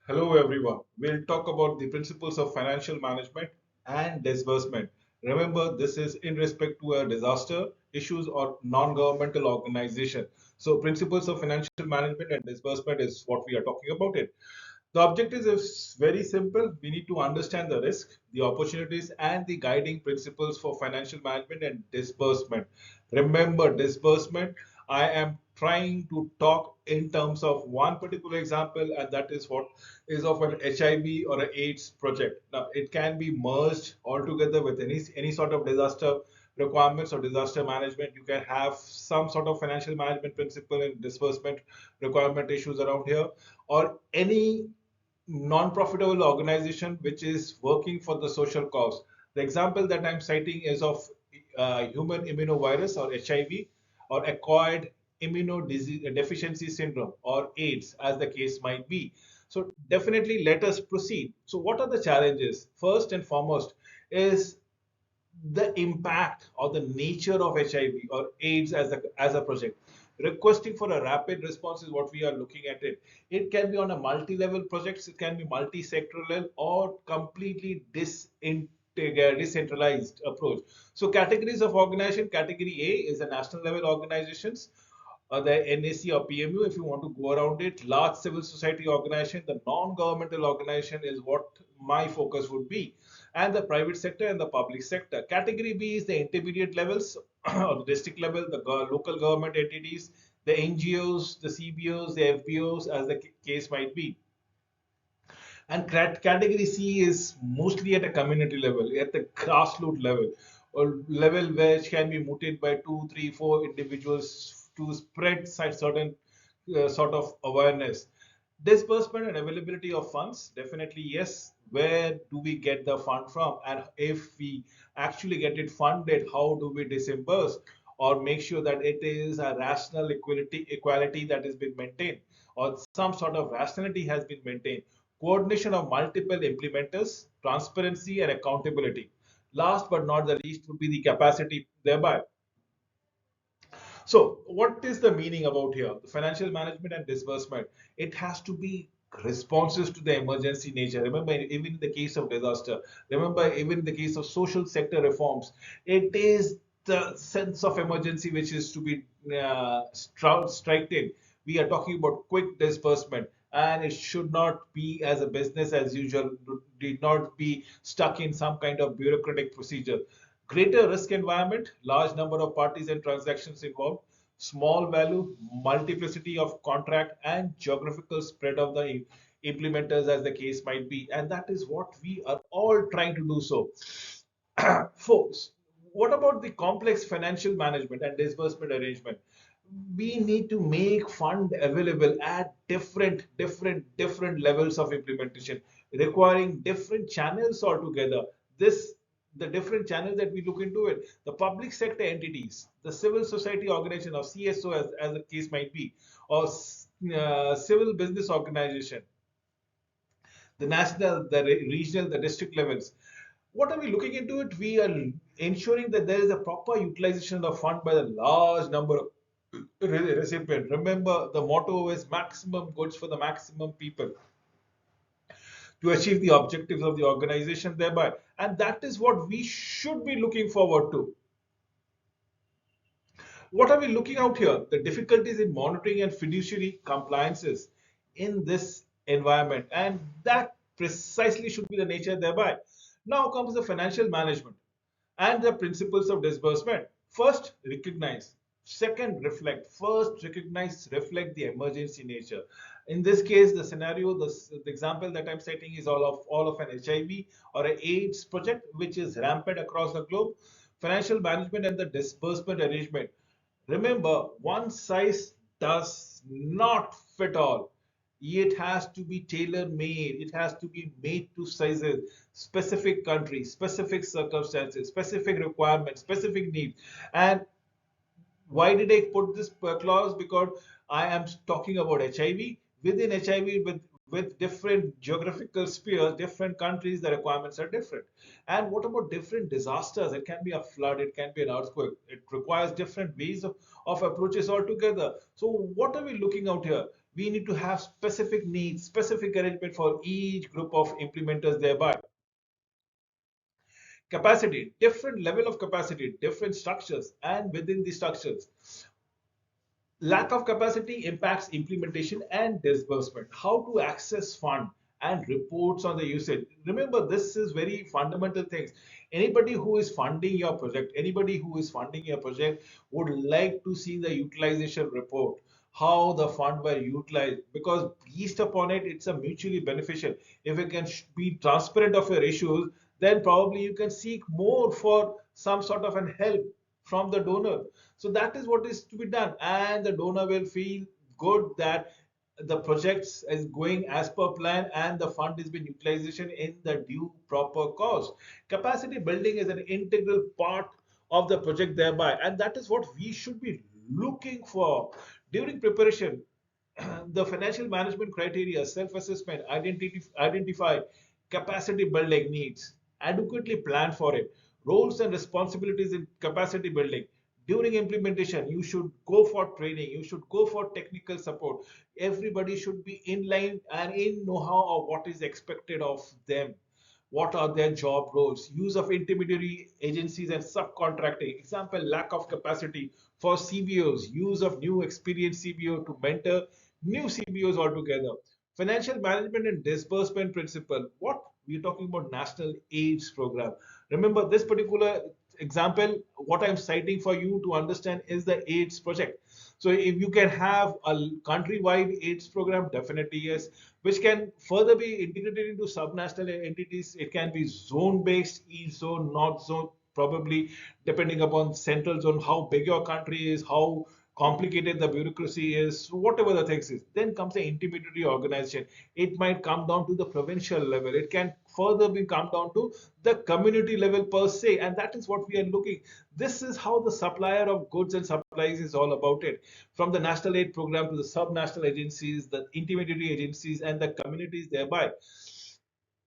Hello everyone. We'll talk about the principles of financial management and disbursement. Remember, this is in respect to a disaster, issues, or non-governmental organization. So, principles of financial management and disbursement is what we are talking about it. The objective is very simple. We need to understand the risk, the opportunities, and the guiding principles for financial management and disbursement. Remember, disbursement, I am trying to talk in terms of one particular example, and that is what is of an HIV or an AIDS project. Now, it can be merged altogether with any sort of disaster requirements or disaster management. You can have some sort of financial management principle and disbursement requirement issues around here, or any non-profitable organization which is working for the social cause. The example that I'm citing is of human immunovirus or HIV or acquired immunodeficiency syndrome or AIDS, as the case might be. So definitely let us proceed. So what are the challenges? First and foremost is the impact or the nature of HIV or AIDS as a project. Requesting for a rapid response is what we are looking at it. It can be on a multi-level projects, it can be multi-sectoral or completely decentralized approach. So categories of organization, category A is the national level organizations, the NAC or PMU, if you want to go around it, large civil society organization, the non-governmental organization is what my focus would be, and the private sector and the public sector. Category B is the intermediate levels or the district level, the local government entities, the NGOs, the CBOs, the FBOs, as the case might be. And category C is mostly at a community level, at the grassroots level, or level which can be mooted by two, three, four individuals to spread certain sort of awareness. Disbursement and availability of funds, definitely yes. Where do we get the fund from? And if we actually get it funded, how do we disburse or make sure that it is a rational equality that has been maintained or some sort of rationality has been maintained? Coordination of multiple implementers, transparency and accountability. Last but not the least would be the capacity thereby. So, what is the meaning about here? The financial management and disbursement. It has to be responses to the emergency nature. Remember, even in the case of disaster, remember, even in the case of social sector reforms, it is the sense of emergency which is to be struck in. We are talking about quick disbursement, and it should not be as a business as usual, did not be stuck in some kind of bureaucratic procedure. Greater risk environment, large number of parties and transactions involved, small value, multiplicity of contract, and geographical spread of the implementers, as the case might be. And that is what we are all trying to do so. Folks, what about the complex financial management and disbursement arrangement? We need to make fund available at different levels of implementation, requiring different channels altogether. This the different channels that we look into it, the public sector entities, the civil society organization or CSO, as the case might be, or civil business organization, the national, the regional, the district levels. What are we looking into it? We are ensuring that there is a proper utilization of fund by the large number of recipients. Remember, the motto is maximum goods for the maximum people to achieve the objectives of the organization thereby. And that is what we should be looking forward to. What are we looking out here? The difficulties in monitoring and fiduciary compliances in this environment. And that precisely should be the nature thereby. Now comes the financial management and the principles of disbursement. First, recognize. Second, reflect. First, recognize, reflect the emergency nature. In this case, the scenario, the example that I'm citing is all of an HIV or an AIDS project, which is rampant across the globe. Financial management and the disbursement arrangement. Remember, one size does not fit all. It has to be tailor made. It has to be made to sizes, specific countries, specific circumstances, specific requirements, specific needs. And why did I put this clause? Because I am talking about HIV. Within HIV, with different geographical spheres, different countries, the requirements are different. And what about different disasters? It can be a flood, it can be an earthquake. It requires different ways of approaches altogether. So what are we looking out here? We need to have specific needs, specific arrangement for each group of implementers thereby. Capacity, different level of capacity, different structures, and within the structures. Lack of capacity impacts implementation and disbursement. How to access fund and reports on the usage. Remember, this is very fundamental things. Anybody who is funding your project, anybody who is funding your project would like to see the utilization report, how the fund were utilized, because based upon it, it's a mutually beneficial. If you can be transparent of your issues, then probably you can seek more for some sort of an help from the donor. So that is what is to be done, and the donor will feel good that the projects is going as per plan and the fund is being utilization in the due proper cost. Capacity building is an integral part of the project thereby, and that is what we should be looking for during preparation. The financial management criteria, self-assessment, identify capacity building needs, adequately plan for it, roles and responsibilities in capacity building. During implementation, you should go for training, you should go for technical support. Everybody should be in line and in know-how of what is expected of them. What are their job roles? Use of intermediary agencies and subcontracting. Example, lack of capacity for CBOs, use of new experienced CBO to mentor new CBOs altogether. Financial management and disbursement principle. What we're talking about, national AIDS program. Remember this particular example, what I'm citing for you to understand is the AIDS project. So if you can have a countrywide AIDS program, definitely yes, which can further be integrated into subnational entities. It can be zone based, east zone, north zone, probably depending upon central zone, how big your country is, how complicated the bureaucracy is, whatever the things is. Then comes the intermediary organization. It might come down to the provincial level. It can further be come down to the community level per se, and that is what we are looking. This is how the supplier of goods and supplies is all about it. From the national aid program to the sub-national agencies, the intermediary agencies, and the communities thereby.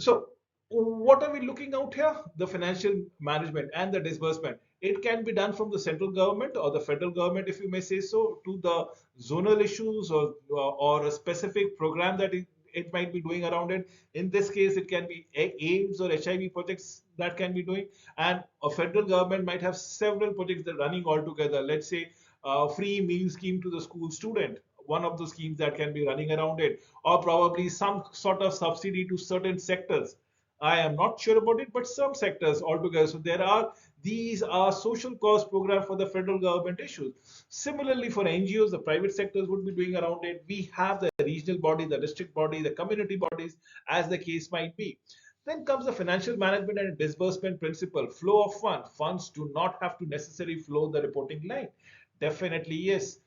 So, what are we looking out here? The financial management and the disbursement. It can be done from the central government or the federal government, if you may say so, to the zonal issues or a specific program that it might be doing around it. In this case, it can be AIDS or HIV projects that can be doing, and a federal government might have several projects that are running all together. Let's say free meal scheme to the school student, one of the schemes that can be running around it, or probably some sort of subsidy to certain sectors. I am not sure about it, but some sectors altogether. So there are these are social cause program for the federal government issues. Similarly, for NGOs, the private sectors would be doing around it. We have the regional body, the district body, the community bodies, as the case might be. Then comes the financial management and disbursement principle. Flow of funds. Funds do not have to necessarily flow the reporting line. Definitely, yes.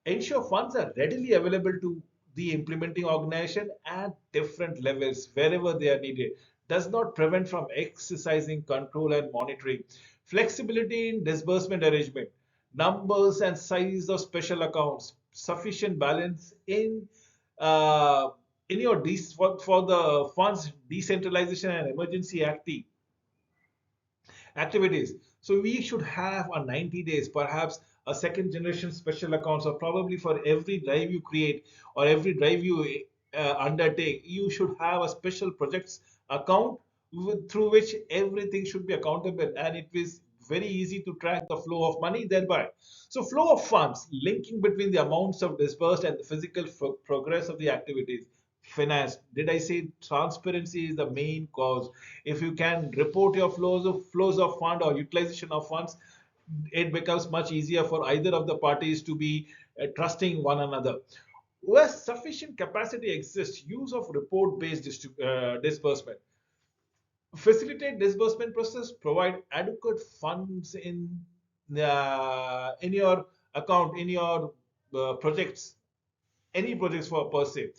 Ensure funds are readily available to the implementing organization at different levels wherever they are needed. Does not prevent from exercising control and monitoring. Flexibility in disbursement arrangement. Numbers and size of special accounts. Sufficient balance uh, in your for the funds decentralization and emergency activities. So we should have a 90 days, perhaps a second generation special accounts, or probably for every drive you create or every drive you undertake, you should have a special projects account through which everything should be accountable, and it is very easy to track the flow of money thereby. So flow of funds, linking between the amounts of disbursed and the physical progress of the activities. Finance, did I say transparency is the main cause? If you can report your flows of fund or utilization of funds, it becomes much easier for either of the parties to be trusting one another. Where sufficient capacity exists, use of report based disbursement. Facilitate disbursement process, provide adequate funds in your account, in your projects, any projects for per se.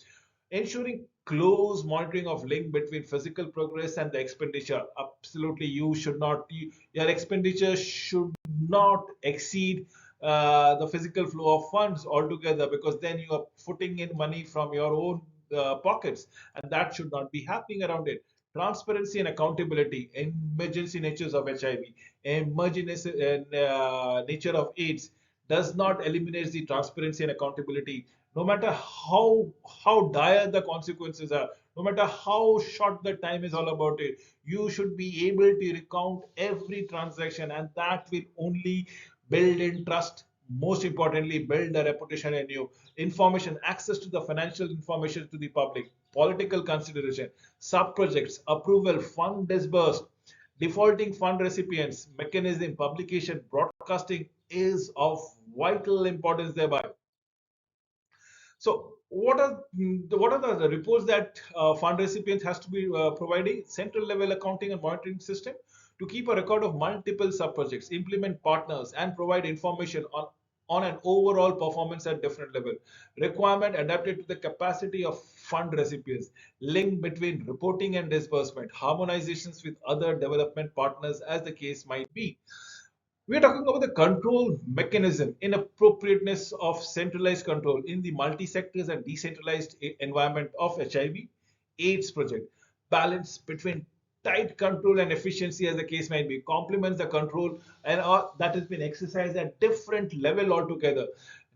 Ensuring close monitoring of link between physical progress and the expenditure. Absolutely, you should not, your expenditure should not exceed the physical flow of funds altogether, because then you are putting in money from your own pockets, and that should not be happening around it. Transparency and accountability, emergency natures of HIV, emergency nature of AIDS does not eliminate the transparency and accountability. no matter how dire the consequences are, no matter how short the time is all about it, you should be able to recount every transaction, and that will only build in trust. Most importantly, build a reputation in you. Information, access to the financial information to the public, political consideration, sub projects, approval, fund disbursed, defaulting fund recipients, mechanism, publication, broadcasting is of vital importance thereby. So, what are the reports that fund recipients has to be providing? Central level accounting and monitoring system to keep a record of multiple sub projects, implement partners, and provide information on an overall performance at different level. Requirement adapted to the capacity of fund recipients. Link between reporting and disbursement. Harmonizations with other development partners, as the case might be. We are talking about the control mechanism, inappropriateness of centralized control in the multi-sectors and decentralized environment of HIV/AIDS project. Balance between tight control and efficiency, as the case might be, complements the control and that has been exercised at different level altogether.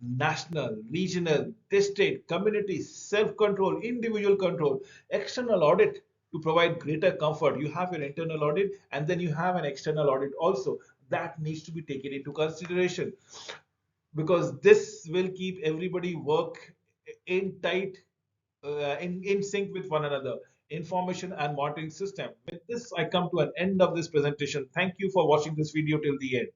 National, regional, district, community, self-control, individual control, external audit to provide greater comfort. You have your internal audit and then you have an external audit also that needs to be taken into consideration, because this will keep everybody work in tight in sync with one another. Information and monitoring system. With this, I come to an end of this presentation. Thank you for watching this video till the end.